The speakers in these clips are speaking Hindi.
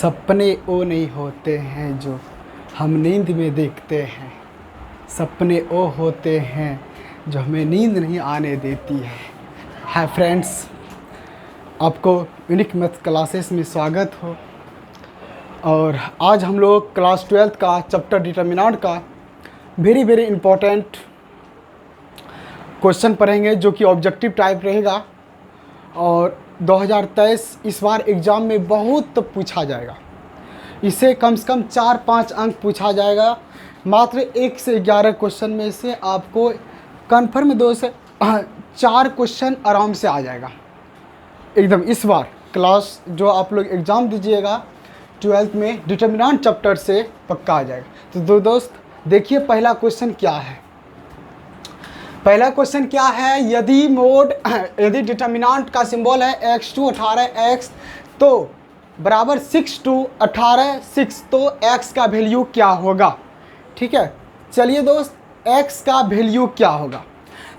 सपने वो नहीं होते हैं जो हम नींद में देखते हैं। सपने वो होते हैं जो हमें नींद नहीं आने देती है। हाय फ्रेंड्स, आपको यूनिक मैथ क्लासेस में स्वागत हो। और आज हम लोग क्लास 12 का चैप्टर डिटर्मिनेंट का वेरी इम्पोर्टेंट क्वेश्चन पढ़ेंगे, जो कि ऑब्जेक्टिव टाइप रहेगा और 2023 इस बार एग्ज़ाम में बहुत पूछा जाएगा। इसे कम से कम 4-5 अंक पूछा जाएगा। मात्र 1 से 11 क्वेश्चन में से आपको कन्फर्म 2 से 4 क्वेश्चन आराम से आ जाएगा एकदम। इस बार क्लास जो आप लोग एग्ज़ाम दीजिएगा 12th में डिटर्मिनेंट चैप्टर से पक्का आ जाएगा। तो दोस्त देखिए पहला क्वेश्चन क्या है। पहला क्वेश्चन क्या है, यदि डिटर्मिनेंट का सिंबल है x2 18x तो बराबर 6 to 18 6, तो x का वैल्यू क्या होगा। ठीक है, चलिए दोस्त x का वैल्यू क्या होगा।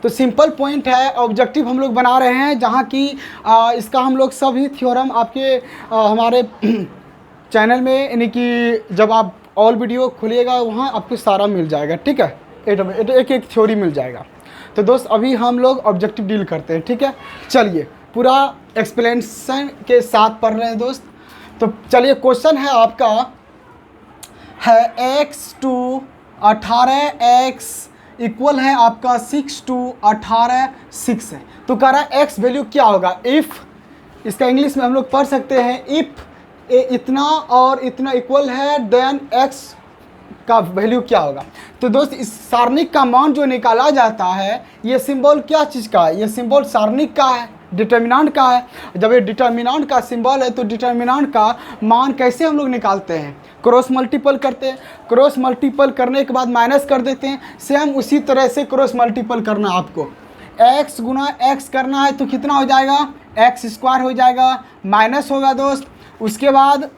तो सिंपल पॉइंट है, ऑब्जेक्टिव हम लोग बना रहे हैं, जहाँ की इसका हम लोग सभी थ्योरम आपके हमारे चैनल में, यानी कि जब आप ऑल वीडियो खुलिएगा वहाँ आपको सारा मिल जाएगा। ठीक है, एक थ्योरी मिल जाएगा। तो दोस्त अभी हम लोग ऑब्जेक्टिव डील करते हैं। ठीक है, चलिए पूरा एक्सप्लेनेशन के साथ पढ़ रहे हैं दोस्त। तो चलिए क्वेश्चन है आपका है x2 18x इक्वल है आपका 6 to 18 6 है। तो कह रहा है x वैल्यू क्या होगा। इफ़, इसका इंग्लिश में हम लोग पढ़ सकते हैं, इफ़ इतना और इतना इक्वल है देन x का वैल्यू क्या होगा। तो दोस्त इस सारणिक का मान जो निकाला जाता है, ये सिंबल क्या चीज़ का है, ये सिंबल सारणिक का है, डिटर्मिनेंट का है। जब ये डिटर्मिनेंट का सिंबल है तो डिटर्मिनेंट का मान कैसे हम लोग निकालते हैं, क्रॉस मल्टीपल करते हैं। क्रॉस मल्टीपल करने के बाद माइनस कर देते हैं। सेम उसी तरह से क्रॉस मल्टीपल करना आपको, x गुना x करना है तो कितना हो जाएगा, x स्क्वायर हो जाएगा, माइनस होगा दोस्त। उसके बाद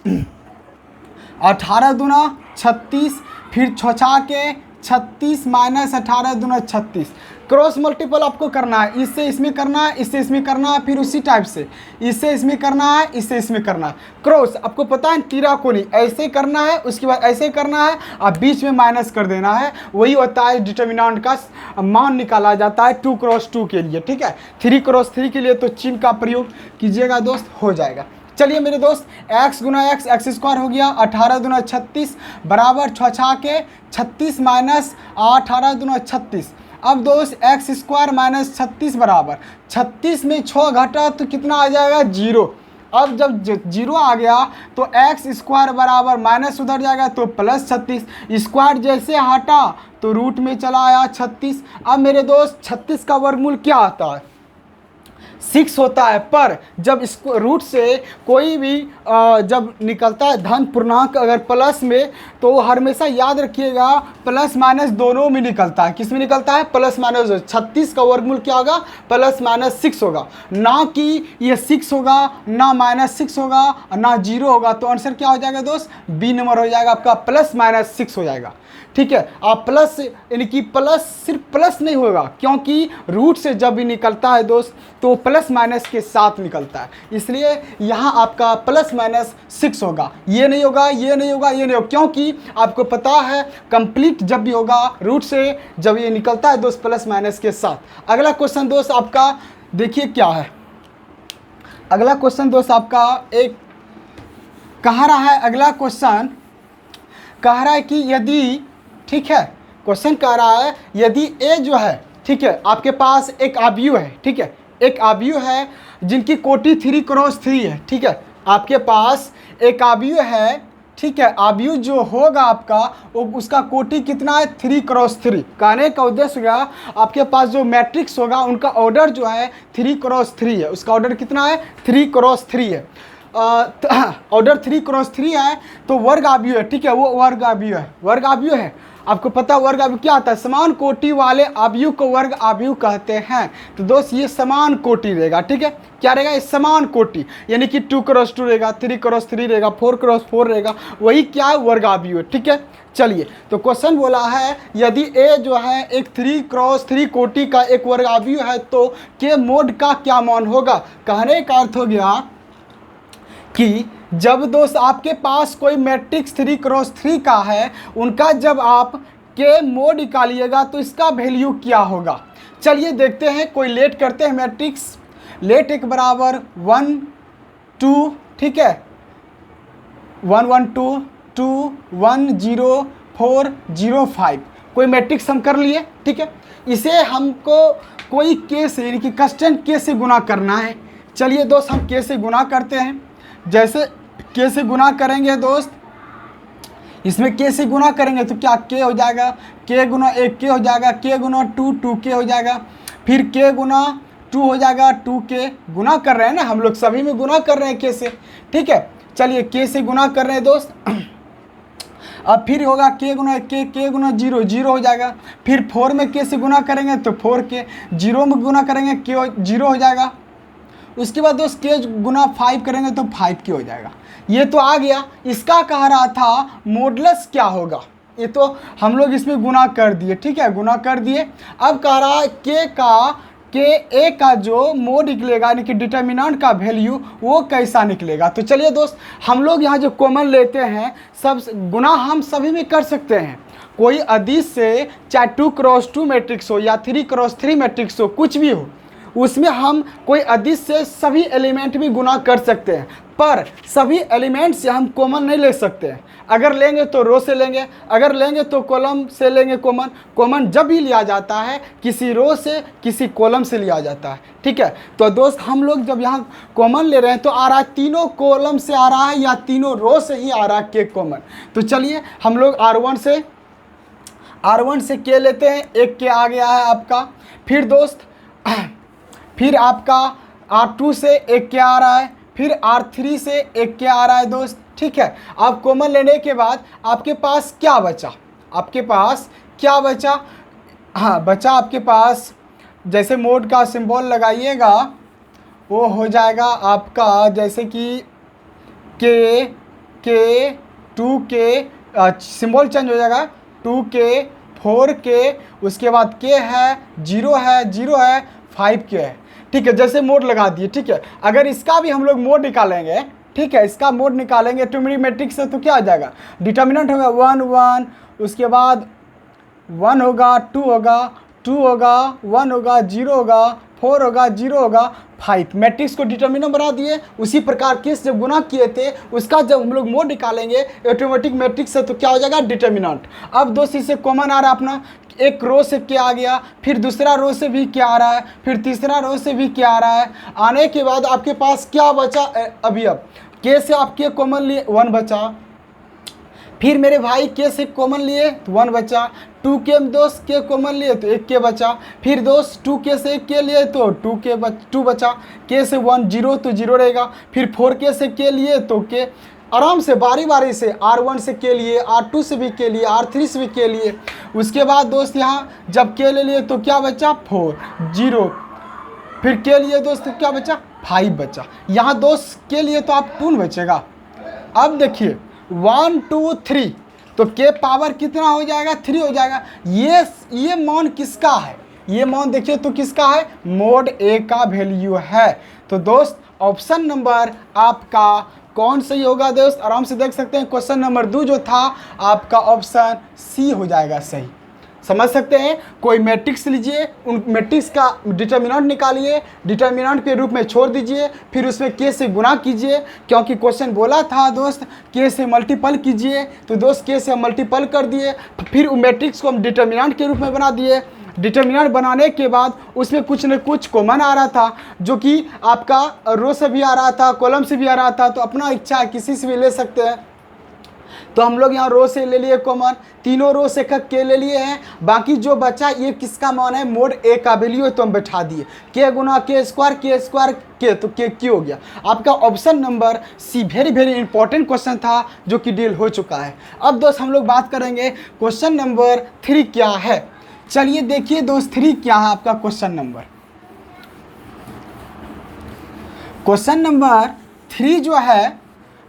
18 दूना 36, फिर छोछा के 36 माइनस 18 दूना 36। क्रॉस मल्टीपल आपको करना है, इससे इसमें करना है, इससे इसमें करना है, फिर उसी टाइप से इससे इसमें करना है, इससे इसमें करना है। क्रॉस आपको पता है तिराकोनी ऐसे करना है, उसके बाद ऐसे करना है और बीच में माइनस कर देना है। वही होता है डिटर्मिनेंट का मान निकाला जाता है 2 क्रॉस 2 के लिए। ठीक है, 3 क्रॉस 3 के लिए तो चिन्ह का प्रयोग कीजिएगा दोस्त, हो जाएगा। चलिए मेरे दोस्त x गुना x स्क्वायर हो गया, 18 दूना 36 बराबर छछा के 36 माइनस 18 दूना 36। अब दोस्त x स्क्वायर माइनस 36 बराबर 36 में 6 घटा तो कितना आ जाएगा, 0। अब जब 0 आ गया तो x स्क्वायर बराबर माइनस उधर जाएगा तो प्लस 36। स्क्वायर जैसे हटा तो रूट में चला आया 36। अब मेरे दोस्त 36 का वर्गमूल क्या आता है, 6 होता है। पर जब इसको रूट से कोई भी जब निकलता है धन पूर्णांक अगर प्लस में, तो हमेशा याद रखिएगा प्लस माइनस दोनों में निकलता है। किस में निकलता है, प्लस माइनस। 36 का वर्गमूल क्या होगा, प्लस माइनस 6 होगा, ना कि ये 6 होगा, ना माइनस 6 होगा, ना 0 होगा। तो आंसर क्या हो जाएगा दोस्त, बी नंबर हो जाएगा आपका, प्लस माइनस 6 हो जाएगा। ठीक है, आप प्लस यानी कि प्लस सिर्फ प्लस नहीं होगा, क्योंकि रूट से जब भी निकलता है दोस्त तो प्लस माइनस के साथ निकलता है, इसलिए यहाँ आपका प्लस माइनस 6 होगा। ये नहीं होगा, ये नहीं होगा, ये नहीं होगा, क्योंकि आपको पता है कंप्लीट जब भी होगा रूट से जब ये निकलता है दोस्त प्लस माइनस के साथ। अगला क्वेश्चन दोस्त आपका देखिए क्या है। अगला क्वेश्चन दोस्त आपका एक कह रहा है, अगला क्वेश्चन कह रहा है कि यदि, ठीक है, क्वेश्चन कह रहा है यदि ए जो है, ठीक है, आपके पास एक आव्यूह है, ठीक है, एक आव्यूह है जिनकी कोटि 3 क्रॉस 3 है। ठीक है, आपके पास एक आव्यूह है, ठीक है, आव्यूह जो होगा आपका वो उसका कोटि कितना है, 3 क्रॉस 3। कहने का उद्देश्य होगा आपके पास जो मैट्रिक्स होगा उनका ऑर्डर जो है 3 क्रॉस 3 है। उसका ऑर्डर कितना है, 3 क्रॉस 3 है। ऑर्डर 3 क्रॉस 3 है तो वर्ग आव्यूह है। ठीक है, वो वर्ग आव्यूह है, वर्ग आव्यूह है। आपको पता है वर्ग आव्यूह क्या आता है, समान कोटि वाले आव्यूह को वर्ग आव्यूह कहते हैं। तो दोस्त ये समान कोटि रहेगा। ठीक है, क्या रहेगा, ये समान कोटि, यानी कि 2 क्रॉस 2 रहेगा, 3 क्रॉस 3 रहेगा, 4 क्रॉस 4 रहेगा, वही क्या है, वर्ग आव्यूह। ठीक है, चलिए तो क्वेश्चन बोला है यदि ए जो है एक 3 क्रॉस 3 कोटि का एक वर्ग आव्यूह है तो के मोड का क्या मान होगा। कहने का अर्थ हो गया कि जब दोस्त आपके पास कोई मैट्रिक्स 3x3 का है, उनका जब आप के मोड निकालिएगा तो इसका वैल्यू क्या होगा। चलिए देखते हैं, कोई लेट करते हैं मैट्रिक्स। लेट एक बराबर 1 2, ठीक है, 1 1 2 2 1 0 4 0 5, कोई मैट्रिक्स हम कर लिए, ठीक है। इसे हमको कोई के से यानी कि कांस्टेंट के से गुना करना है। चलिए दोस्त हम के से गुना करते हैं। जैसे के से गुना करेंगे दोस्त, इसमें के से गुना करेंगे तो क्या के हो जाएगा, के गुना 1 के हो जाएगा, के गुना 2 2 के हो जाएगा, फिर के गुना 2 हो जाएगा, 2 के गुना कर रहे हैं ना, हम लोग सभी में गुना कर रहे हैं के से, ठीक है। चलिए के से गुना कर रहे हैं दोस्त। अब फिर होगा के गुना के गुना 0 0 हो जाएगा। फिर 4 में के से गुना करेंगे तो 4 के, 0 में गुना करेंगे के 0 हो जाएगा। उसके बाद दोस्त के गुना 5 करेंगे तो 5 के हो जाएगा। ये तो आ गया। इसका कह रहा था मॉडुलस क्या होगा, ये तो हम लोग इसमें गुना कर दिए, ठीक है, गुना कर दिए। अब कह रहा है के ए का जो मोड निकलेगा यानी कि डिटर्मिनेंट का वैल्यू वो कैसा निकलेगा। तो चलिए दोस्त हम लोग यहाँ जो कॉमन लेते हैं, सब गुना हम सभी में कर सकते हैं। कोई अदिश से चाहे 2x2 मैट्रिक्स हो या 3x3 मैट्रिक्स हो, कुछ भी हो, उसमें हम कोई अदिश से सभी एलिमेंट भी गुना कर सकते हैं, पर सभी एलिमेंट से हम कॉमन नहीं ले सकते हैं। अगर लेंगे तो रो से लेंगे, अगर लेंगे तो कॉलम से लेंगे कॉमन। कॉमन जब भी लिया जाता है किसी रो से किसी कॉलम से लिया जाता है, ठीक है। तो दोस्त हम लोग जब यहाँ कॉमन ले रहे हैं तो आ रहा है तीनों कॉलम से आ रहा है या तीनों रो से ही आ रहा है के कॉमन। तो चलिए हम लोग R1 से के लेते हैं, एक के आ गया है आपका। फिर दोस्त फिर आपका R2 से एक के आ रहा है, फिर R3 से एक के आ रहा है दोस्त, ठीक है। अब कॉमन लेने के बाद आपके पास क्या बचा, आपके पास क्या बचा, हाँ बचा आपके पास, जैसे मोड का सिंबल लगाइएगा वो हो जाएगा आपका जैसे कि के 2 के सिंबल चेंज हो जाएगा, 2 के 4 के, उसके बाद के है 0 है 5 के है, ठीक है। जैसे मोड लगा दिए, ठीक है। अगर इसका भी हम लोग मोड निकालेंगे, ठीक है, इसका मोड निकालेंगे ट्रिग्नोमेट्रिक से तो क्या आ जाएगा, डिटर्मिनेंट होगा 1 1, उसके बाद 1 होगा, 2 होगा, 2 होगा, 1 होगा, 0 होगा, 4 होगा, 0 होगा, 5। मैट्रिक्स को डिटर्मिनेंट बना दिए। उसी प्रकार केस जब गुना किए थे उसका जब हम लोग मोड निकालेंगे ऑटोमेटिक मैट्रिक्स से तो क्या हो जाएगा, डिटर्मिनेंट। अब दोस्त इसे कॉमन आ रहा है अपना, एक रो से क्या आ गया, फिर दूसरा रो से भी क्या आ रहा है, फिर तीसरा रो से भी क्या आ रहा है। आने के बाद आपके पास क्या बचा, अभी अब के से आप के कॉमन लिए 1 बचा, फिर मेरे भाई के से कॉमन लिए तो 1 बचा, 2 के दोस्त के कॉमन लिए तो 1 के बचा, फिर दोस्त 2 के से 1 के लिए तो 2 बचा, के से 1 0 तो 0 रहेगा, फिर 4 के से के लिए तो के, आराम से बारी बारी से R1 से के लिए, R2 से भी के लिए, R3 से भी के लिए। उसके बाद दोस्त यहाँ जब के ले लिए तो क्या बचा 4 0, फिर के लिए दोस्त तो क्या बचा 5 बचा। यहाँ दोस्त के लिए तो आप 2 बचेगा। अब देखिए 1 2 3 तो के पावर कितना हो जाएगा, 3 हो जाएगा। ये मान किसका है, ये मान देखिए तो किसका है, मोड ए का वैल्यू है। तो दोस्त ऑप्शन नंबर आपका कौन सही होगा दोस्त, आराम से देख सकते हैं। क्वेश्चन नंबर 2 जो था आपका ऑप्शन सी हो जाएगा सही। समझ सकते हैं। कोई मैट्रिक्स लीजिए, उन मैट्रिक्स का डिटर्मिनेंट निकालिए, डिटर्मिनेंट के रूप में छोड़ दीजिए, फिर उसमें के से गुना कीजिए, क्योंकि क्वेश्चन बोला था दोस्त के से मल्टीपल कीजिए, तो दोस्त के से हम मल्टीपल कर दिए, फिर मैट्रिक्स को हम डिटर्मिनेंट के रूप में बना दिए। डिटर्मिनेंट बनाने के बाद उसमें कुछ न कुछ कॉमन आ रहा था, जो कि आपका रो से भी आ रहा था, कॉलम से भी आ रहा था, तो अपना इच्छा किसी से भी ले सकते हैं। तो हम लोग यहाँ रो से ले लिए कॉमन, तीनों रो से के ले लिए हैं। बाकी जो बचा ये किसका मान है, मोड ए का वैल्यू है, तो हम बैठा दिए के गुना के स्क्वायर के, तो के हो गया आपका option number C. Very very important question था जो कि डील हो चुका है। अब दोस्त हम लोग बात करेंगे क्वेश्चन नंबर 3 क्या है। चलिए देखिए दोस्त 3 क्या है आपका क्वेश्चन नंबर। क्वेश्चन नंबर 3 जो है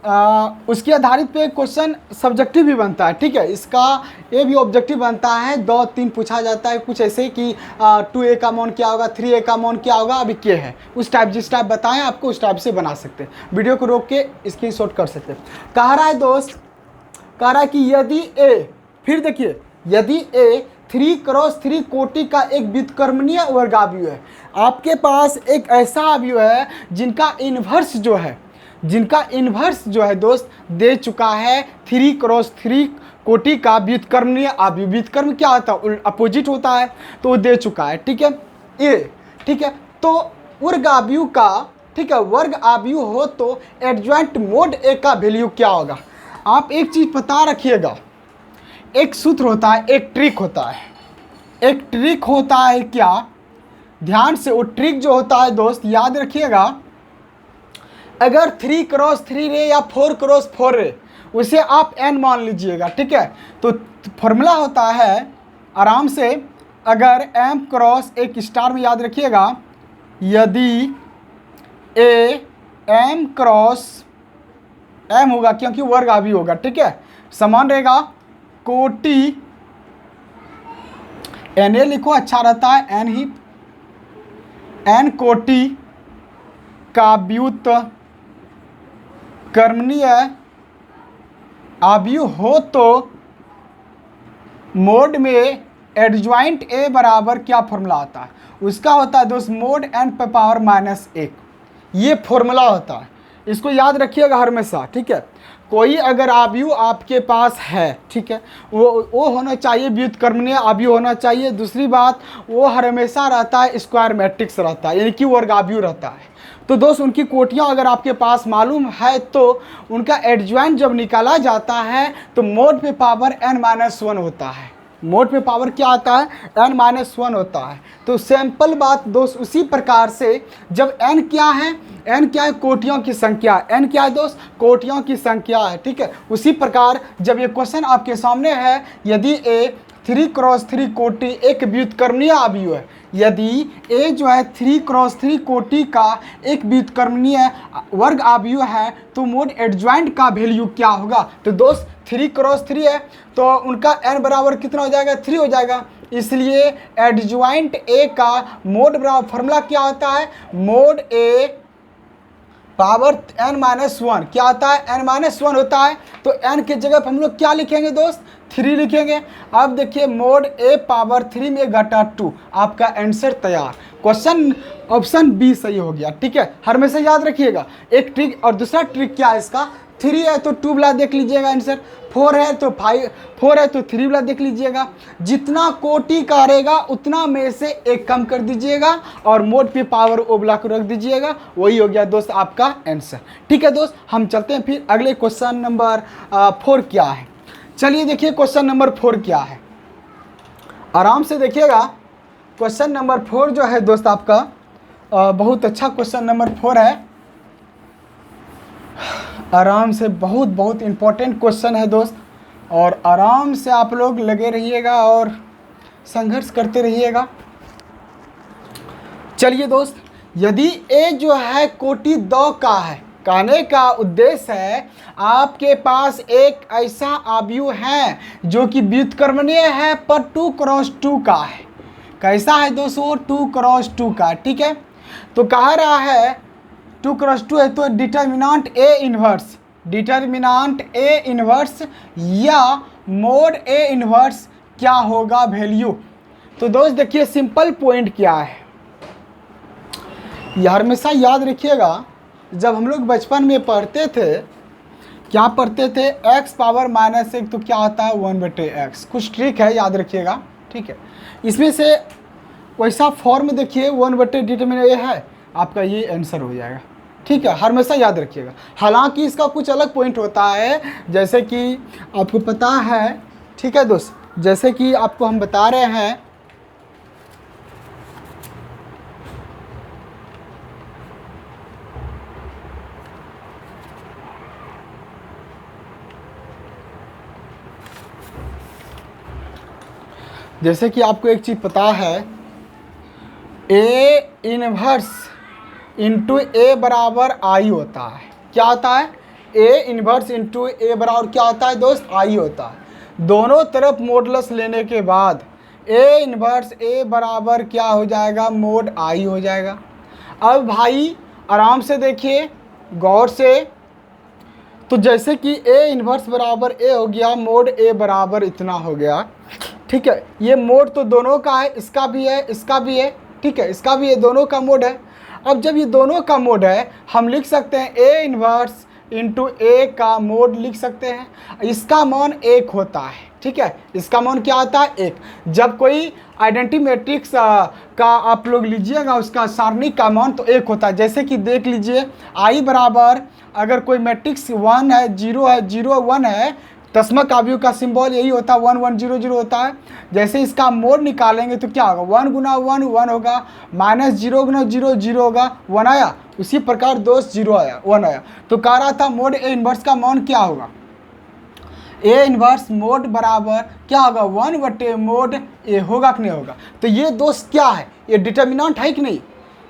उसके आधारित पे क्वेश्चन सब्जेक्टिव भी बनता है, ठीक है। इसका ये भी ऑब्जेक्टिव बनता है, 2-3 पूछा जाता है कुछ ऐसे कि 2a का मान क्या होगा, 3a का मान क्या होगा, अभी क्या है, उस टाइप जिस टाइप बताएं आपको उस टाइप से बना सकते हैं। वीडियो को रोक के स्क्रीनशॉट कर सकते हैं। कह रहा है दोस्त, कह रहा है कि यदि a, फिर देखिए यदि a 3x3 कोटि का एक व्युत्क्रमणीय वर्ग अवयव है, आपके पास एक ऐसा अवयव है जिनका इन्वर्स जो है दोस्त दे चुका है 3x3 कोटि का व्युत्क्रमणीय अवयव। व्युत्क्रम क्या होता है, अपोजिट होता है, तो वो दे चुका है, ठीक है। ए, ठीक है, तो वर्ग अवयव का, ठीक है, वर्ग अवयव हो तो एडजॉइंट मोड ए का वैल्यू क्या होगा। आप एक चीज पता रखिएगा, एक सूत्र होता है, एक ट्रिक होता है, एक ट्रिक होता है क्या, ध्यान से वो ट्रिक जो होता है दोस्त याद रखिएगा। अगर 3x3 रे या 4x4 रे उसे आप n मान लीजिएगा, ठीक है, तो फॉर्मूला होता है आराम से, अगर m क्रॉस एक स्टार में याद रखिएगा, यदि a m क्रॉस m होगा क्योंकि वर्ग अवयव होगा, ठीक है, समान रहेगा कोटि na लिखो अच्छा रहता है, n ही n कोटि का व्युत्क्रमणीय अवयव हो तो मोड में एडजॉइंट ए बराबर क्या फॉर्मूला आता है, उसका होता है दोस्त मोड n पे पावर -1, ये फॉर्मूला होता है, इसको याद रखिएगा हमेशा, ठीक है। कोई अगर अवयव आपके पास है, ठीक है, वो होना चाहिए व्युत्क्रमणीय अवयव होना चाहिए। दूसरी बात, वो हमेशा रहता है स्क्वायर मैट्रिक्स रहता है, यानी कि वर्ग अवयव रहता है। तो दोस्त उनकी कोटियाँ अगर आपके पास मालूम है तो उनका एडजॉइंट जब निकाला जाता है तो मोड पे पावर n-1 होता है, मोड पे पावर क्या आता है, n-1 होता है। तो सिंपल बात दोस्त, उसी प्रकार से जब n क्या है, n क्या है, कोटियों की संख्या, n क्या है दोस्त, कोटियों की संख्या है, ठीक है। उसी प्रकार जब ये क्वेश्चन आपके सामने है, यदि a 3x3 कोटि एक व्युत्क्रमणीय अवयव है, यदि a जो है 3x3 कोटि का एक व्युत्क्रमणीय वर्ग अवयव है तो मोड एडजॉइंट का वैल्यू क्या होगा। तो दोस्त 3x3 है तो उनका n बराबर कितना हो जाएगा, 3 हो जाएगा, इसलिए एडजॉइंट a का मोड बराबर फॉर्मूला क्या होता है, मोड a पावर n-1 क्या होता है, n-1 होता है। तो n के जगह पर हम लोग क्या लिखेंगे दोस्त, 3 लिखेंगे। अब देखिए मोड a पावर 3 में घटा 2, आपका आंसर तैयार। क्वेश्चन ऑप्शन बी सही हो गया, ठीक है, हमेशा याद रखिएगा। एक ट्रिक और दूसरा ट्रिक क्या है इसका, 3 है तो 2 वाला देख लीजिएगा आंसर, 4 है तो 3 वाला देख लीजिएगा। जितना कोटि का रहेगा उतना में से एक कम कर दीजिएगा और मोड पे पावर ओ वाला को रख दीजिएगा, वही हो गया दोस्त आपका आंसर, ठीक है। दोस्त हम चलते हैं फिर अगले क्वेश्चन नंबर 4 क्या है। चलिए देखिए क्वेश्चन नंबर 4 क्या है, आराम से देखिएगा। क्वेश्चन नंबर 4 जो है दोस्त आपका बहुत अच्छा क्वेश्चन नंबर 4 है, आराम से, बहुत इम्पोर्टेंट क्वेश्चन है दोस्त, और आराम से आप लोग लगे रहिएगा और संघर्ष करते रहिएगा। चलिए दोस्त, यदि a जो है कोटि 2 का है, कहने का उद्देश्य है आपके पास एक ऐसा अवयव है जो कि व्युत्क्रमणीय है पर 2x2 का है। कैसा है दोस्तों, 2x2 का, ठीक है। तो कह रहा है 2x2 है तो डिटर्मिनेंट A इन्वर्स या मोड A इन्वर्स क्या होगा वैल्यू। तो दोस्त देखिए सिंपल पॉइंट क्या है, यह हमेशा याद रखिएगा। जब हम लोग बचपन में पढ़ते थे, क्या पढ़ते थे, x पावर -1 तो क्या आता है 1/x, कुछ ट्रिक है याद रखिएगा, ठीक है। इसमें से वैसा फॉर्म देखिए 1/डिटर्मिनेंट A है, आपका ये आंसर हो जाएगा, ठीक है, हमेशा याद रखिएगा। हालांकि इसका कुछ अलग पॉइंट होता है, जैसे कि आपको पता है, ठीक है दोस्त, जैसे कि आपको हम बता रहे हैं जैसे कि आपको एक चीज़ पता है, A इन्वर्स इंटू A बराबर I होता है। क्या होता है, ए इन्वर्स इंटू ए बराबर क्या होता है दोस्त, आई होता है। दोनों तरफ मॉडुलस लेने के बाद ए इन्वर्स ए बराबर क्या हो जाएगा, मोड आई हो जाएगा। अब भाई आराम से देखिए गौर से, तो जैसे कि ए इन्वर्स बराबर ए हो गया, मोड ए बराबर इतना हो गया, ठीक है। ये मोड तो दोनों का है, इसका भी है, इसका भी है, ठीक है, इसका भी है, दोनों का मोड है। अब जब ये दोनों का मोड है, हम लिख सकते हैं ए इन्वर्स इंटू ए का मोड लिख सकते हैं। इसका मान 1 होता है, ठीक है, इसका मान क्या आता है, 1। जब कोई आइडेंटिटी मैट्रिक्स का आप लोग लीजिएगा, उसका सारणिक का मान तो 1 होता है। जैसे कि देख लीजिए आई बराबर, अगर कोई मैट्रिक्स 1 है, 0 है, 0 1 है, दशमलव अवयव का सिंबल यही होता है, 1 1 0 0 होता है। जैसे इसका मोड निकालेंगे तो क्या होगा, 1 गुना 1 1 होगा, माइनस 0 गुना 0 0 होगा, 1 आया। उसी प्रकार दोस्त 0 आया, 1 आया। तो कह रहा था मोड ए इन्वर्स का मान क्या होगा, ए इन्वर्स मोड बराबर क्या होगा, 1/, मोड ए होगा कि नहीं होगा। तो ये दोस्त क्या है, ये डिटर्मिनेंट है कि नहीं,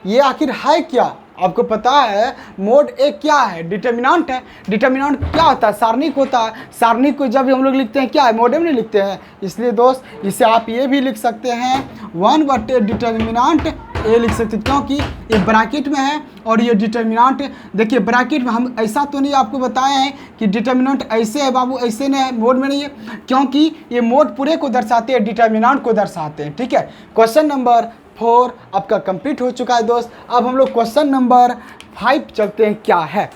ये आखिर है क्या, आपको पता है मोड ए क्या है, डिटर्मिनेंट है। डिटर्मिनेंट क्या होता है, सारणिक होता है। सारणिक को जब हम लोग लिखते हैं क्या है, मोड में नहीं लिखते हैं। इसलिए दोस्त इसे आप ये भी लिख सकते हैं 1/, डिटर्मिनेंट ए लिख सकते हैं, क्योंकि ये ब्रैकेट में है और ये डिटर्मिनेंट। देखिए ब्रैकेट में हम ऐसा तो नहीं आपको बताए हैं कि डिटर्मिनेंट ऐसे है बाबू, ऐसे नहीं है, मोड में नहीं है, क्योंकि ये मोड पूरे को दर्शाते हैं, डिटर्मिनेंट को दर्शाते हैं, ठीक है। क्वेश्चन नंबर 4 आपका कंप्लीट हो चुका है दोस्त। अब हम लोग क्वेश्चन नंबर 5 चलते हैं, क्या है।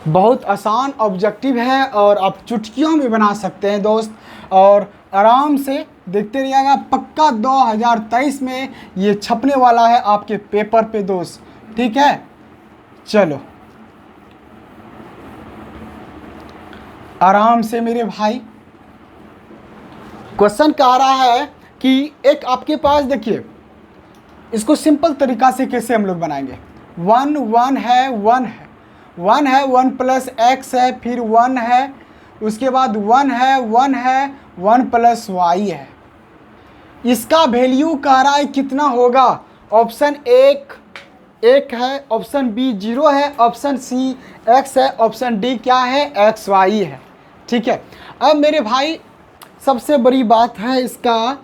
बहुत आसान ऑब्जेक्टिव है और आप चुटकियों में बना सकते हैं दोस्त, और आराम से देखते रहिएगा। पक्का 2023 में ये छपने वाला है आपके पेपर पे दोस्त, ठीक है। चलो आराम से मेरे भाई, क्वेश्चन कह रहा है कि एक आपके पास, देखिए इसको सिंपल तरीका से कैसे हम लोग बनाएंगे। 1 1 है, 1 है, 1 है, 1 प्लस एक्स है, फिर 1 है, उसके बाद 1 है, 1 है, 1 प्लस वाई है। इसका वैल्यू कह रहा है कितना होगा, ऑप्शन 1 है, ऑप्शन बी 0 है, ऑप्शन सी एक्स है, ऑप्शन डी क्या है, एक्स वाई है, ठीक है। अब मेरे भाई सबसे बड़ी बात है, इसका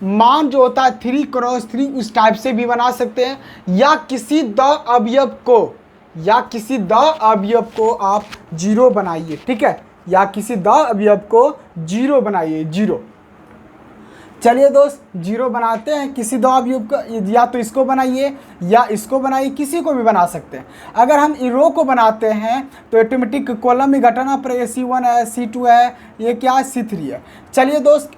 मान जो होता है 3×3 उस टाइप से भी बना सकते हैं, या किसी द अवयव को आप 0 बनाइए, ठीक है, या किसी द अवयव को 0 बनाइए, 0। चलिए दोस्त 0 बनाते हैं किसी द अवयव को, या तो इसको बनाइए या इसको बनाइए, किसी को भी बना सकते हैं। अगर हम रो को बनाते हैं तो ऑटोमेटिक कॉलम में घटाना पड़ेगा, C1 है, C2 है, ये क्या है, C3 है। चलिए दोस्त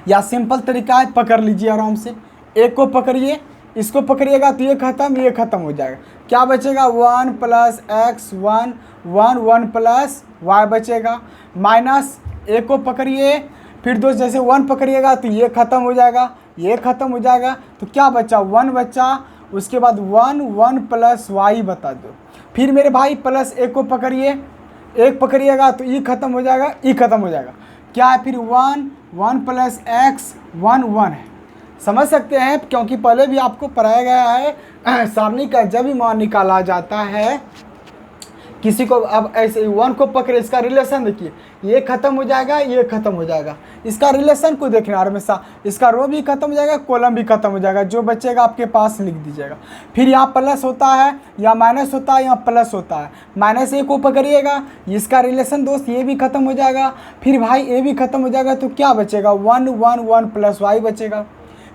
या सिंपल तरीका है, पकड़ लीजिए आराम से, एक को पकड़िए, इसको पकड़िएगा तो ये खत्म हो जाएगा। क्या बचेगा, 1 प्लस एक्स 1 1 1 प्लस वाई बचेगा, माइनस एक को पकड़िए, फिर दोस्त जैसे 1 पकड़िएगा तो ये खत्म हो जाएगा, ये खत्म हो जाएगा, तो क्या बचा, 1 बचा। उसके बाद 1 1 प्लस वाई बता दो। फिर मेरे भाई प्लस एक को पकड़िए, एक पकड़िएगा तो ई खत्म हो जाएगा, ई खत्म हो जाएगा, क्या है फिर 1 1 प्लस एक्स 1 1 है। समझ सकते हैं, क्योंकि पहले भी आपको पढ़ाया गया है सारणी का जब भी मान निकाला जाता है किसी को, अब ऐसे 1 को पकड़े, इसका रिलेशन देखिए, ये खत्म हो जाएगा, ये खत्म हो जाएगा, इसका रिलेशन को देखना हमेशा, इसका रो भी खत्म हो जाएगा, कॉलम भी खत्म हो जाएगा, जो बचेगा आपके पास लिख दीजिएगा। फिर यहाँ प्लस होता है या माइनस होता है, यहाँ प्लस होता है, माइनस ए को पकड़िएगा, इसका रिलेशन दोस्त ये भी खत्म हो जाएगा, फिर भाई ए भी खत्म हो जाएगा, तो क्या बचेगा, 1 1 1 प्लस वाई बचेगा।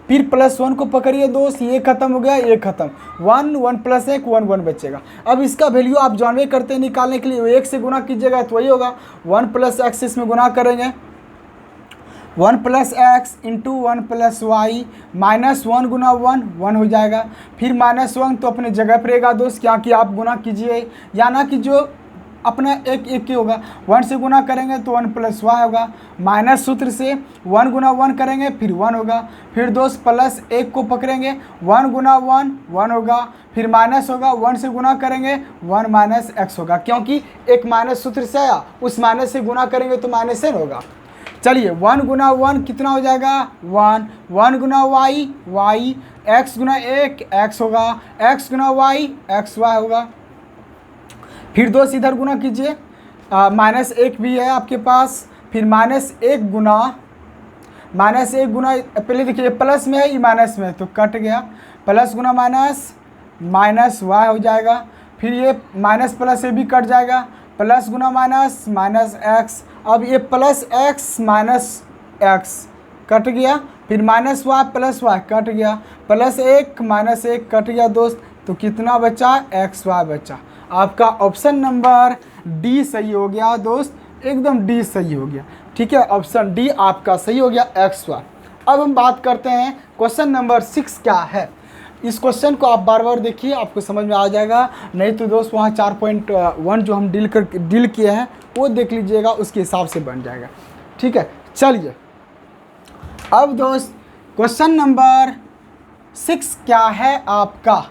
फिर +1 को पकड़िए दोस्त, ये खत्म हो गया, ये खत्म, 1 1 प्लस 1 1 1 बचेगा। अब इसका वैल्यू आप जानवे करते हैं, निकालने के लिए 1 से गुना कीजिएगा तो वही होगा, 1 प्लस एक्स इसमें गुना करेंगे, 1 plus x into 1 plus y, minus 1 गुना 1 1 हो जाएगा। फिर -1 तो अपने जगह पर रहेगा दोस्त, क्या कि आप गुना कीजिए, या ना कि जो अपना एक ही होगा, 1 से गुना करेंगे तो 1 प्लस वाई होगा, माइनस सूत्र से 1 गुना 1 करेंगे फिर 1 होगा, फिर दोस्त प्लस 1 को पकड़ेंगे, 1 गुना 1 1 होगा, फिर माइनस होगा, 1 से गुना करेंगे 1 माइनस एक्स होगा, क्योंकि एक माइनस सूत्र से आया, उस माइनस से गुना करेंगे तो माइनस एन होगा। चलिए 1 गुना 1 कितना हो जाएगा, 1 1 गुना वाई, x गुना एक x होगा, x गुना y x y होगा। फिर दोस्त इधर गुना कीजिए, माइनस एक भी है आपके पास, फिर माइनस एक गुना पहले देखिए प्लस में है ये माइनस में है तो कट गया, प्लस गुना माइनस माइनस y हो जाएगा। फिर ये माइनस प्लस ये भी कट जाएगा, प्लस गुना माइनस माइनस x। अब ये plus x minus x cut गया, फिर minus y plus y cut गया, प्लस एक माइनस एक कट गया दोस्त। तो कितना बचा, xy बचा। आपका ऑप्शन नंबर डी सही हो गया दोस्त, एकदम डी सही हो गया। ठीक है, ऑप्शन डी आपका सही हो गया xy। अब हम बात करते हैं क्वेश्चन नंबर 6 क्या है। इस क्वेश्चन को आप बार बार देखिए, आपको समझ में आ जाएगा। नहीं तो दोस्त वहाँ 4.1 जो हम डील किए हैं वो देख लीजिएगा, उसके हिसाब से बन जाएगा। ठीक है, चलिए अब दोस्त क्वेश्चन नंबर 6 क्या है आपका,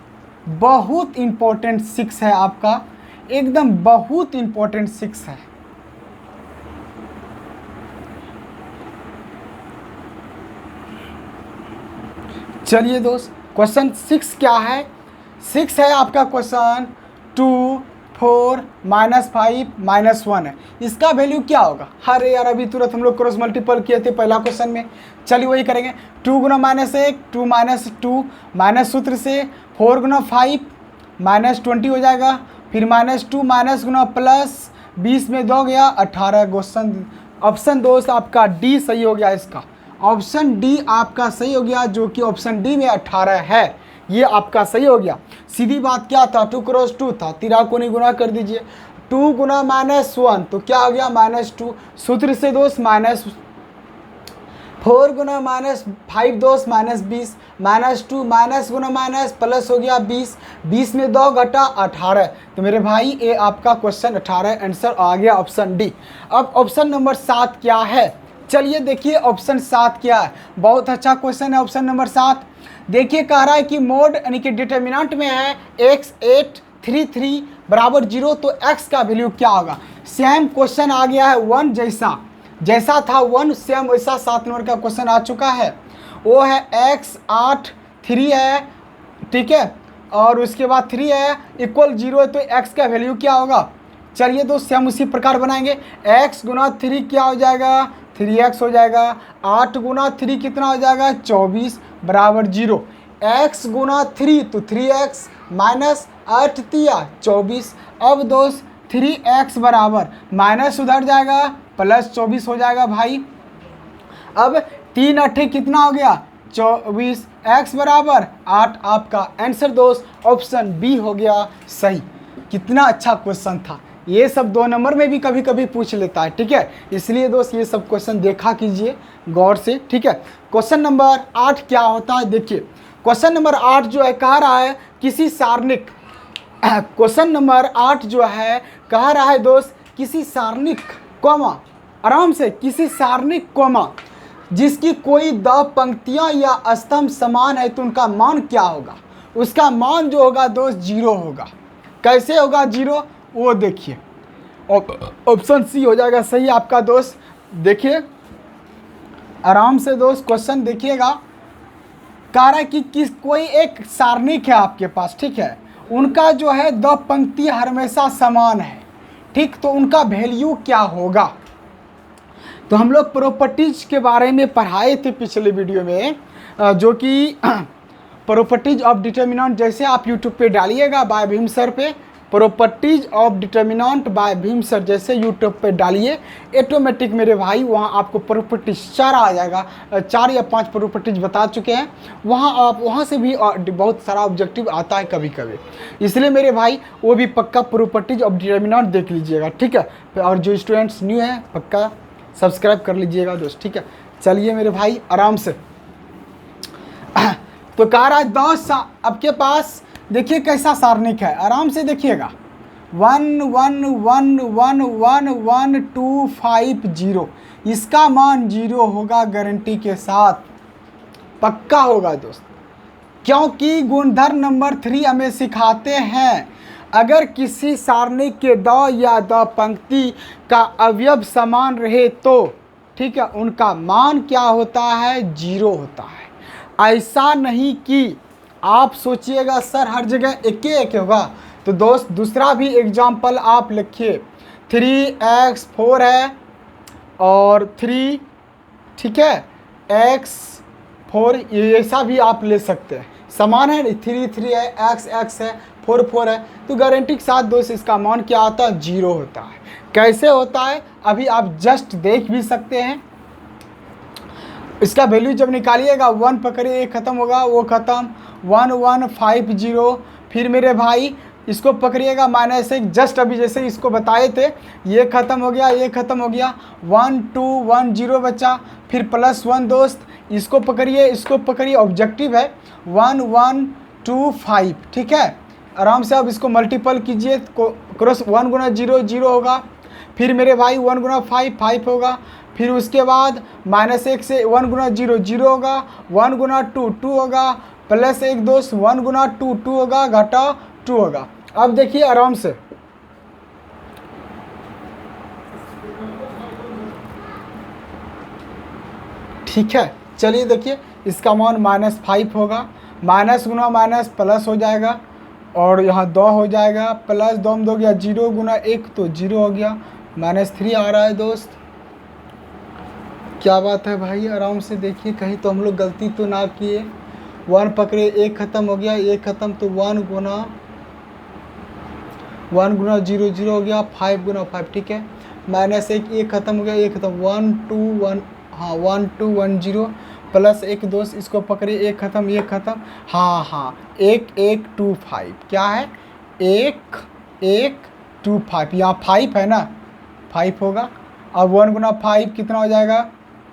बहुत इम्पोर्टेंट 6 है आपका, एकदम बहुत इम्पोर्टेंट 6 है। चलिए दोस्त क्वेश्चन 6 क्या है, 6 है आपका क्वेश्चन 2 4 -5 -1 है। इसका वैल्यू क्या होगा। अरे यार अभी तुरंत हम लोग क्रॉस मल्टीपल किए थे पहला क्वेश्चन में। चलिए वही करेंगे, 2 गुना -1 2 -2 माइनस सूत्र से 4 गुना 5 -20 हो जाएगा, फिर -2 माइनस गुना प्लस 20 में 2 गया 18। क्वेश्चन ऑप्शन दोस्त आपका डी सही हो गया। इसका ऑप्शन डी आपका सही हो गया, जो कि ऑप्शन डी में 18 है, ये आपका सही हो गया। सीधी बात क्या था, 2 क्रॉस 2 था, तिराकोनी गुना कर दीजिए, 2 गुना -1 तो क्या हो गया -2। सूत्र से दोस्त -4 गुना -5 दोस्त -20 -2 माइनस गुना माइनस प्लस हो गया 20, 20 में 2 घटा 18। तो मेरे भाई ये आपका क्वेश्चन 18 आंसर आ गया ऑप्शन डी। अब ऑप्शन नंबर 7 क्या है, चलिए देखिए ऑप्शन 7 क्या है। बहुत अच्छा क्वेश्चन है ऑप्शन नंबर 7। देखिए कह रहा है कि मोड यानी कि डिटर्मिनेंट में है x 8 3 3 बराबर 0, तो x का वैल्यू क्या होगा। सेम क्वेश्चन आ गया है 1 जैसा था 1 सेम वैसा 7 नंबर का क्वेश्चन आ चुका है। वो है x 8 3 है, ठीक है, और उसके बाद 3 है इक्वल 0 है, तो x का वैल्यू क्या होगा। चलिए दोस्त हम उसी प्रकार बनाएंगे, x गुना 3 क्या हो जाएगा 3x हो जाएगा, 8 गुना 3 कितना हो जाएगा 24 बराबर 0, x गुना 3 तो 3x माइनस 8 तिया 24। अब दोस्त 3x बराबर माइनस उधर जाएगा प्लस 24 हो जाएगा भाई। अब 3 8 कितना हो गया 24, x बराबर 8। आपका आंसर दोस्त ऑप्शन बी हो गया सही। कितना अच्छा क्वेश्चन था, ये सब 2 नंबर में भी कभी कभी पूछ लेता है, ठीक है, इसलिए दोस्त ये सब क्वेश्चन देखा कीजिए गौर से, ठीक है। क्वेश्चन नंबर 8 क्या होता है, देखिए क्वेश्चन नंबर 8 जो है कह रहा है किसी सारणिक क्वेश्चन नंबर 8 जो है कह रहा है दोस्त किसी सारणिक कॉमा, आराम से, किसी सारणिक कॉमा जिसकी कोई 2 पंक्तियां या स्तंभ समान है तो उनका मान क्या होगा। उसका मान जो होगा दोस्त 0 होगा। कैसे होगा 0 वो देखिए, ऑप्शन सी हो जाएगा सही आपका दोस्त। देखिए आराम से दोस्त क्वेश्चन देखिएगा, कह रहा है कि कोई एक सारणिक है आपके पास, ठीक है, उनका जो है 2 पंक्ति हमेशा समान है, ठीक, तो उनका वैल्यू क्या होगा। तो हम लोग प्रॉपर्टीज के बारे में पढ़ाए थे पिछले वीडियो में, जो कि प्रॉपर्टीज ऑफ डिटर्मिनेंट, जैसे आप यूट्यूब पे डालिएगा बाय भीम सर पे, properties of determinant by Bhim sir जैसे यूट्यूब पे डालिए, ऑटोमेटिक मेरे भाई वहाँ आपको प्रॉपर्टीज 4 आ जाएगा। 4 या 5 प्रॉपर्टीज बता चुके हैं, वहाँ आप वहाँ से भी बहुत सारा ऑब्जेक्टिव आता है कभी कभी, इसलिए मेरे भाई वो भी पक्का प्रॉपर्टीज ऑफ डिटर्मिनेंट देख लीजिएगा, ठीक है। और जो स्टूडेंट्स न्यू हैं पक्का सब्सक्राइब कर लीजिएगा दोस्त, ठीक है। चलिए मेरे भाई आराम से तो कह रहा है दोस्त आपके पास देखिए कैसा सारणिक है, आराम से देखिएगा 1 1 1 1 1 1 2 5 0, इसका मान 0 होगा गारंटी के साथ, पक्का होगा दोस्त, क्योंकि गुणधर्म नंबर 3 हमें सिखाते हैं अगर किसी सारणिक के 2 या 2 पंक्ति का अवयव समान रहे तो, ठीक है, उनका मान क्या होता है 0 होता है। ऐसा नहीं कि आप सोचिएगा सर हर जगह एक एक होगा, तो दोस्त दूसरा भी एग्जाम्पल आप लिखिए। 3x4 है और 3, ठीक है, x4, ये ऐसा भी आप ले सकते हैं, समान है, 3 3 है, x x है, 4 4 है, तो गारंटी के साथ दोस्त इसका मान क्या आता है, 0 होता है। कैसे होता है अभी आप जस्ट देख भी सकते हैं। इसका वैल्यू जब निकालिएगा 1 पकड़िए, एक खत्म होगा, वो खत्म, 1 1 5 0। फिर मेरे भाई इसको पकड़िएगा -1, जस्ट अभी जैसे इसको बताए थे, ये ख़त्म हो गया, ये ख़त्म हो गया, 1 2 1 0 बचा, फिर +1 दोस्त, इसको पकड़िए, ऑब्जेक्टिव है 1 1 2 5, ठीक है। आराम से अब इसको मल्टीपल कीजिए, क्रॉस 1 गुना 0 0 होगा, फिर मेरे भाई 1 गुना 5 5 होगा, फिर उसके बाद -1 से 1 गुना 0 0 होगा, 1 गुना 2 2 होगा, +1 दोस्त 1 गुना 2 2 होगा, घटा 2 होगा। अब देखिए आराम से, ठीक है, चलिए देखिए इसका मान -5 होगा, माइनस गुना माइनस प्लस हो जाएगा, और यहाँ 2 हो जाएगा, प्लस 2 में 2 गया, 0 गुना 1 तो 0 हो गया, -3 आ रहा है दोस्त। क्या बात है भाई, आराम से देखिए, कहीं तो हम लोग गलती तो ना किए। 1 पकड़े, 1 ख़त्म हो गया, 1 ख़त्म, तो 1 गुना 0 0 हो गया, 5 गुना 5, ठीक है, -1 1 ख़त्म हो गया, 1 ख़त्म, 1 2 1, हाँ 1 2 1 0, +1 दोस्त, इसको पकड़े, 1 ख़त्म, 1 ख़त्म, हाँ 1 1 2 5, क्या है 1 1 2 5, यहाँ 5 है ना, 5 होगा। अब 1 गुना 5 कितना हो जाएगा,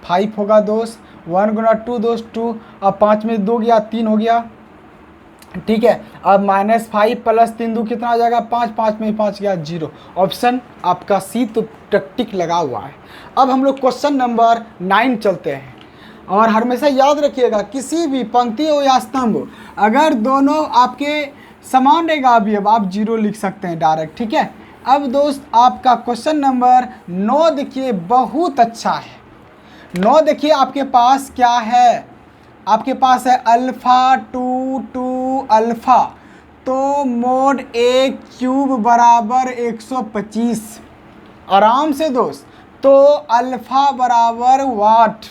5 होगा दोस्त, 1 गुना 2 दोस्त 2, अब 5 में 2 गया, 3 हो गया, ठीक है। अब -5 + 3 2 कितना हो जाएगा, 5, 5 में 5 गया, 0। ऑप्शन आपका सी तो टिक लगा हुआ है। अब हम लोग क्वेश्चन नंबर 9 चलते हैं, और हमेशा याद रखिएगा किसी भी पंक्ति हो या स्तंभ हो, अगर दोनों आपके समान रहेगा अभी अब आप 0 लिख सकते हैं डायरेक्ट, ठीक है। अब दोस्त आपका क्वेश्चन नंबर 9 देखिए, बहुत अच्छा है। 9 देखिए आपके पास क्या है, आपके पास है अल्फ़ा 2 2 अल्फ़ा, तो मोड A³ बराबर 125। आराम से दोस्त, तो अल्फ़ा बराबर वाट।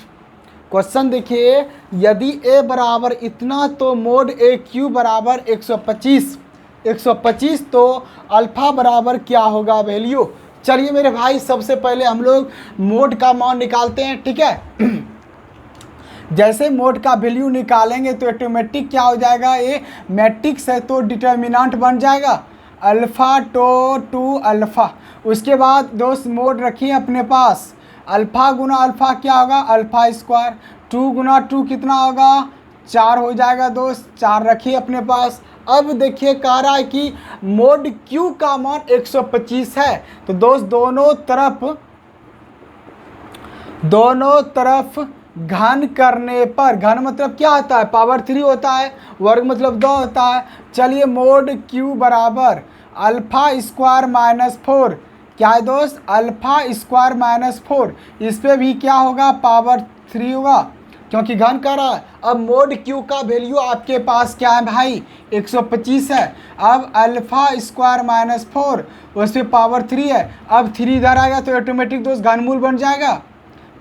क्वेश्चन देखिए, यदि A बराबर इतना तो मोड AQ बराबर 125, 125 तो अल्फ़ा बराबर क्या होगा वैल्यू। चलिए मेरे भाई, सबसे पहले हम लोग मोड का मान निकालते हैं, ठीक है। जैसे मोड का वैल्यू निकालेंगे तो ऑटोमेटिक क्या हो जाएगा, ये मैट्रिक्स है तो डिटर्मिनेंट बन जाएगा, अल्फ़ा तो 2 अल्फ़ा। उसके बाद दोस्त मोड रखिए अपने पास, अल्फ़ा गुना अल्फ़ा क्या होगा, अल्फ़ा स्क्वायर, 2 गुना 2 कितना होगा, 4 हो जाएगा दोस्त, 4 रखिए अपने पास। अब देखिए कह रहा है कि मोड क्यू का मान 125 है, तो दोस्त दोनों तरफ घन करने पर, घन मतलब क्या होता है, पावर 3 होता है, वर्ग मतलब 2 होता है। चलिए मोड क्यू बराबर अल्फ़ा स्क्वायर -4, क्या है दोस्त, अल्फ़ा स्क्वायर -4, इस पर भी क्या होगा, पावर 3 होगा, क्योंकि घन कर रहा है। अब मोड क्यू का वैल्यू आपके पास क्या है भाई, 125 है। अब अल्फ़ा स्क्वायर -4, उस पर पावर 3 है, अब 3 इधर आएगा तो ऑटोमेटिक दोस्त घनमूल बन जाएगा।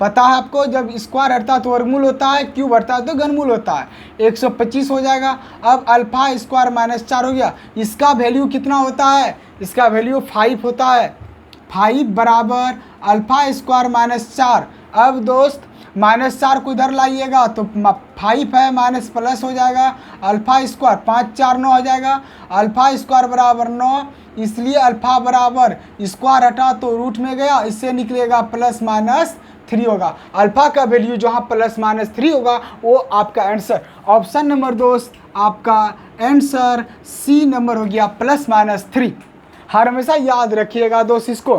पता है आपको, जब स्क्वायर हटता है तो वर्गमूल होता है, क्यूब हटता है तो घनमूल होता है, 125 हो जाएगा। अब अल्फ़ा स्क्वायर -4 हो गया, इसका वैल्यू कितना होता है, इसका वैल्यू 5 होता है, 5 बराबर अल्फ़ा स्क्वायर -4। अब दोस्त -4 को इधर लाइएगा तो 5 है, माइनस प्लस हो जाएगा, अल्फ़ा स्क्वायर 5 4 9 हो जाएगा, अल्फ़ा स्क्वायर बराबर 9, इसलिए अल्फ़ा बराबर स्क्वायर हटा तो रूट में गया, इससे निकलेगा +-3 होगा। अल्फ़ा का वैल्यू जहाँ +-3 होगा वो आपका आंसर। ऑप्शन नंबर दोस्त आपका आंसर सी नंबर हो गया, +-3। हर हमेशा याद रखिएगा दोस्त इसको,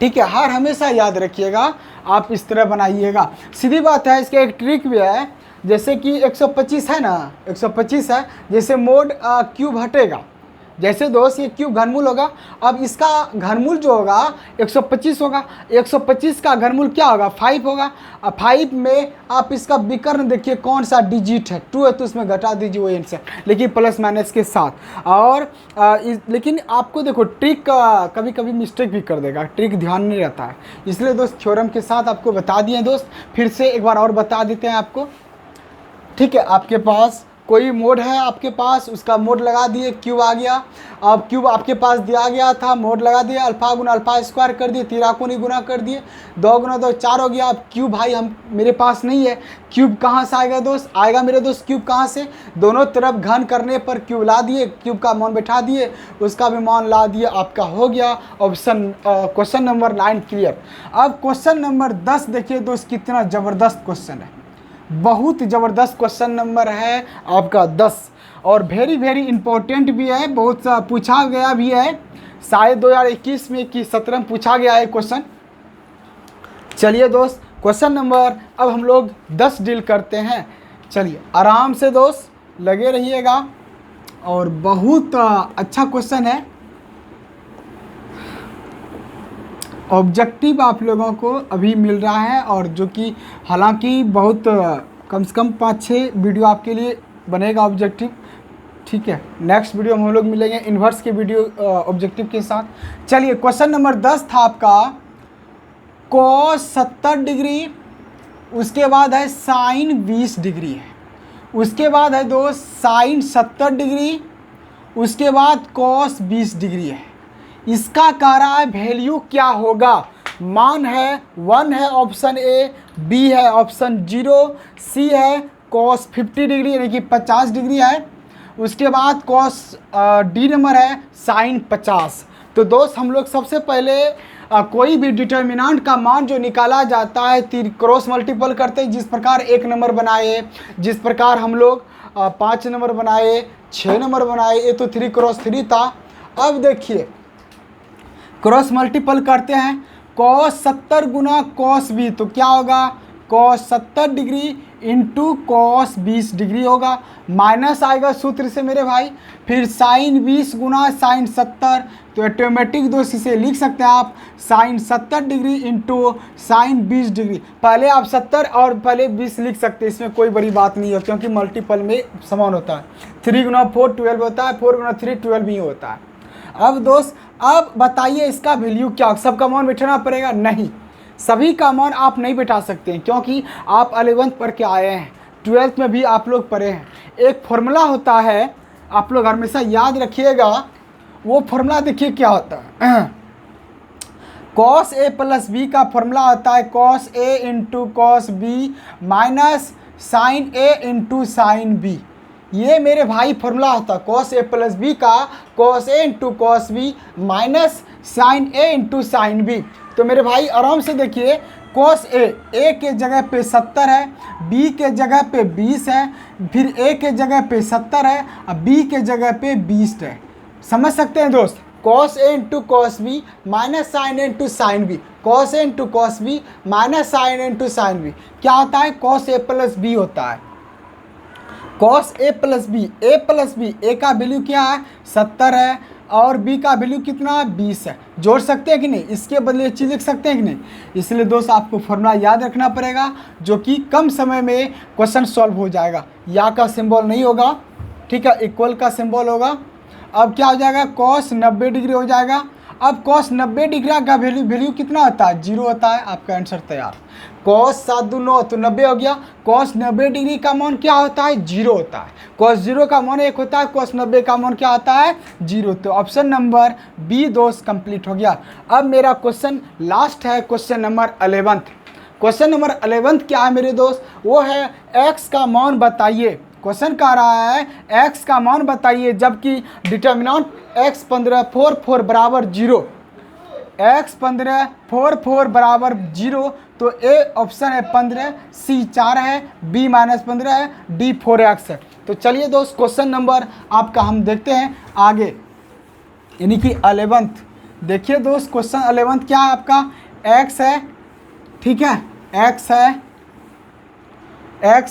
ठीक है, हर हमेशा याद रखिएगा, आप इस तरह बनाइएगा। सीधी बात है, इसका एक ट्रिक भी है, जैसे कि 125 है ना, 125 है, जैसे मोड क्यूब हटेगा, जैसे दोस्त ये क्यूब घनमूल होगा, अब इसका घनमूल जो होगा 125 होगा, 125 का घनमूल क्या होगा 5 होगा। अब 5 में आप इसका विकर्ण देखिए कौन सा डिजिट है, 2 है तो उसमें घटा दीजिए वो आंसर, लेकिन प्लस माइनस के साथ। और लेकिन आपको देखो ट्रिक कभी कभी मिस्टेक भी कर देगा, ट्रिक ध्यान नहीं रहता है, इसलिए दोस्त थ्योरम के साथ आपको बता दिए दोस्त, फिर से एक बार और बता देते हैं आपको। ठीक है, आपके पास कोई मोड है, आपके पास उसका मोड लगा दिए, क्यूब आ गया। अब क्यूब आपके पास दिया गया था, मोड लगा दिया, अल्फा गुना अल्फा स्क्वायर कर दिए, तिराकोनी गुना कर दिए, 2 गुना 2 4 हो गया। अब क्यूब भाई हम मेरे पास नहीं है, क्यूब कहाँ से आएगा दोस्त, आएगा मेरे दोस्त क्यूब कहाँ से, दोनों तरफ घन करने पर क्यूब ला दिए, क्यूब का मान बैठा दिए, उसका भी मान ला दिए, आपका हो गया ऑप्शन क्वेश्चन नंबर 9 क्लियर। अब क्वेश्चन नंबर 10 देखिए दोस्त, कितना ज़बरदस्त क्वेश्चन है, बहुत ज़बरदस्त क्वेश्चन नंबर है आपका 10, और वेरी वेरी इंपॉर्टेंट भी है, बहुत सा पूछा गया भी है, शायद 2021 में कि 17 में पूछा गया है क्वेश्चन। चलिए दोस्त क्वेश्चन नंबर अब हम लोग 10 डील करते हैं। चलिए आराम से दोस्त लगे रहिएगा, और बहुत अच्छा क्वेश्चन है, ऑब्जेक्टिव आप लोगों को अभी मिल रहा है, और जो कि हालांकि बहुत कम से कम 5-6 वीडियो आपके लिए बनेगा ऑब्जेक्टिव। ठीक है, नेक्स्ट वीडियो में हम लोग मिलेंगे इन्वर्स के वीडियो ऑब्जेक्टिव के साथ। चलिए क्वेश्चन नंबर 10 था आपका cos 70 डिग्री, उसके बाद है साइन 20 डिग्री है, उसके बाद है दोस्त साइन 70 डिग्री, उसके बाद cos 20 डिग्री है। इसका कह रहा है वैल्यू क्या होगा, मान है 1 है ऑप्शन ए, बी है ऑप्शन 0, सी है cos 50 डिग्री यानी कि 50 डिग्री है, उसके बाद cos डी नंबर है साइन 50। तो दोस्त हम लोग सबसे पहले कोई भी डिटर्मिनेंट का मान जो निकाला जाता है क्रॉस मल्टीपल करते हैं, जिस प्रकार 1 नंबर बनाए, जिस प्रकार हम लोग 5 नंबर बनाए, 6 नंबर बनाए, ये तो 3 क्रॉस 3 था। अब देखिए क्रॉस मल्टीपल करते हैं, cos 70 गुना cos 20 तो क्या होगा cos 70 degree into cos 20 degree होगा, माइनस आएगा सूत्र से मेरे भाई, फिर साइन 20 गुना साइन 70, तो ऑटोमेटिक दोस्त इसे लिख सकते हैं आप sine 70 degree into sine 20 degree. पहले आप 70 और पहले 20 लिख सकते हैं, इसमें कोई बड़ी बात नहीं है क्योंकि मल्टीपल में समान होता है, 3 गुना 4 12 होता है, 4 गुना 3 12 ही होता है। अब दोस्त अब बताइए इसका वैल्यू क्या, सबका मान बैठाना पड़ेगा, नहीं सभी का मान आप नहीं बैठा सकते हैं क्योंकि आप 11th पढ़ के आए हैं, 12th में भी आप लोग पढ़े हैं। एक फॉर्मूला होता है, आप लोग हमेशा याद रखिएगा, वो फॉर्मूला देखिए क्या होता है, cos a प्लस बी का फॉर्मूला होता है cos a इंटू cos b minus sine a इंटू साइन b, ये मेरे भाई फॉर्मूला होता है cos a प्लस बी का cos a इंटू cos b minus sine a इंटू साइन b। तो मेरे भाई आराम से देखिए cos a के जगह पे 70 है, b के जगह पे 20 है, फिर a के जगह पे 70 है और b के जगह पे 20 है। समझ सकते हैं दोस्त, cos a इंटू cos b minus sine a इंटू साइन b, cos a इंटू cos b minus sine a इंटू साइन b क्या होता है cos a प्लस b होता है, cos a plus B, a plus B, a का वैल्यू क्या है 70 है और b का वैल्यू कितना है 20 है, जोड़ सकते हैं कि नहीं, इसके बदले ये चीज़ लिख सकते हैं कि नहीं। इसलिए दोस्त आपको फॉर्मूला याद रखना पड़ेगा जो कि कम समय में क्वेश्चन सॉल्व हो जाएगा। या का सिंबल नहीं होगा, ठीक है, इक्वल का सिंबल होगा। अब क्या हो जाएगा cos 90 डिग्री हो जाएगा। अब cos 90 डिग्री का वैल्यू कितना होता है 0 होता है, आपका आंसर तैयार। cos 7 2 9 तो 90 हो गया, cos 90 डिग्री का मान क्या होता है 0 होता है, cos 0 का मान 1 होता है, cos 90 का मान क्या होता है 0। तो ऑप्शन नंबर बी दोस्त कंप्लीट हो गया। अब मेरा क्वेश्चन लास्ट है, क्वेश्चन नंबर 11। क्वेश्चन नंबर 11 क्या है मेरे दोस्त, वो है x का मान बताइए। क्वेश्चन कह रहा है x का मान बताइए जबकि डिटर्मिनेंट x 15 4 4 बराबर 0, x 15 4 4 बराबर 0, तो ए ऑप्शन है 15, सी 4 है, बी माइनस 15 है, डी 4x है। तो चलिए दोस्त क्वेश्चन नंबर आपका हम देखते हैं आगे, यानी कि 11th। देखिए दोस्त क्वेश्चन 11th क्या है आपका, x है, ठीक है, x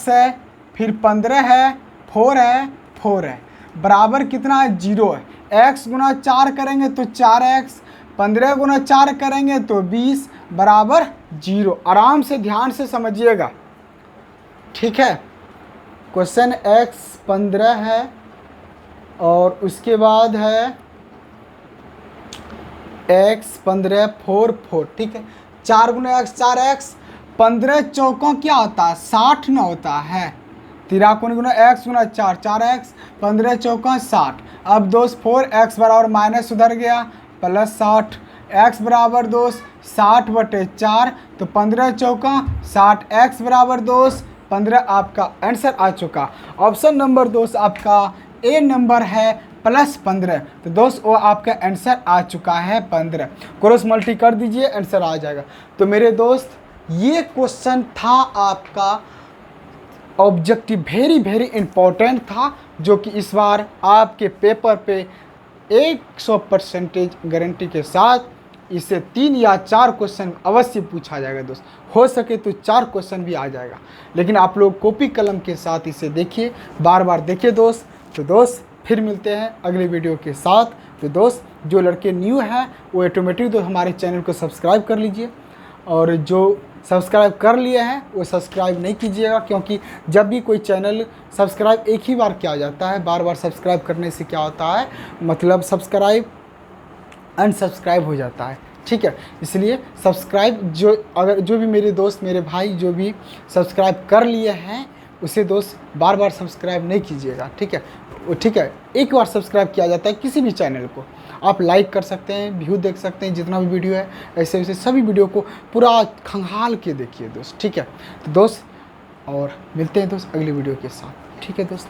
है, फिर 15 है, 4 है, 4 है। बराबर कितना है 0 है। x गुना 4 करेंगे तो 4x, 15 गुना 4 करेंगे तो 20 बराबर 0। आराम से ध्यान से समझिएगा, ठीक है। क्वेश्चन x 15 है और उसके बाद है x 15 4 4, ठीक है। 4 गुना x 4x, 15 चौकों क्या होता है 60 ना होता है। 13 गुना x गुना 4 4x, 15 चौका 60। अब दोस्त 4x बराबर माइनस उधर गया प्लस 60, x बराबर दोस्त 60/4, तो 15 चौका 60, x बराबर दोस्त 15 आपका आंसर आ चुका। ऑप्शन नंबर दोस्त आपका ए नंबर है +15, तो दोस्त वो आपका आंसर आ चुका है 15। क्रॉस मल्टी कर दीजिए, आंसर आ जाएगा। तो मेरे दोस्त ये क्वेश्चन था आपका ऑब्जेक्टिव, वेरी इंपॉर्टेंट था, जो कि इस बार आपके पेपर पे 100% गारंटी के साथ इससे 3 या 4 क्वेश्चन अवश्य पूछा जाएगा दोस्त। हो सके तो 4 क्वेश्चन भी आ जाएगा, लेकिन आप लोग कॉपी कलम के साथ इसे देखिए, बार बार देखिए दोस्त। तो दोस्त फिर मिलते हैं अगले वीडियो के साथ। तो दोस्त जो लड़के न्यू हैं वो ऑटोमेटिक तो हमारे चैनल को सब्सक्राइब कर लीजिए, और जो सब्सक्राइब कर लिए हैं वो सब्सक्राइब नहीं कीजिएगा, क्योंकि जब भी कोई चैनल सब्सक्राइब एक ही बार किया जाता है, बार बार सब्सक्राइब करने से क्या होता है, मतलब सब्सक्राइब अनसब्सक्राइब हो जाता है, ठीक है। इसलिए सब्सक्राइब जो भी मेरे दोस्त मेरे भाई जो भी सब्सक्राइब कर लिए हैं उसे दोस्त बार बार सब्सक्राइब नहीं कीजिएगा, ठीक है। ठीक है, एक बार सब्सक्राइब किया जाता है किसी भी चैनल को, आप लाइक कर सकते हैं, व्यू देख सकते हैं, जितना भी वीडियो है ऐसे वैसे सभी वीडियो को पूरा खंगाल के देखिए दोस्त, ठीक है। तो दोस्त और मिलते हैं दोस्त अगली वीडियो के साथ, ठीक है दोस्त।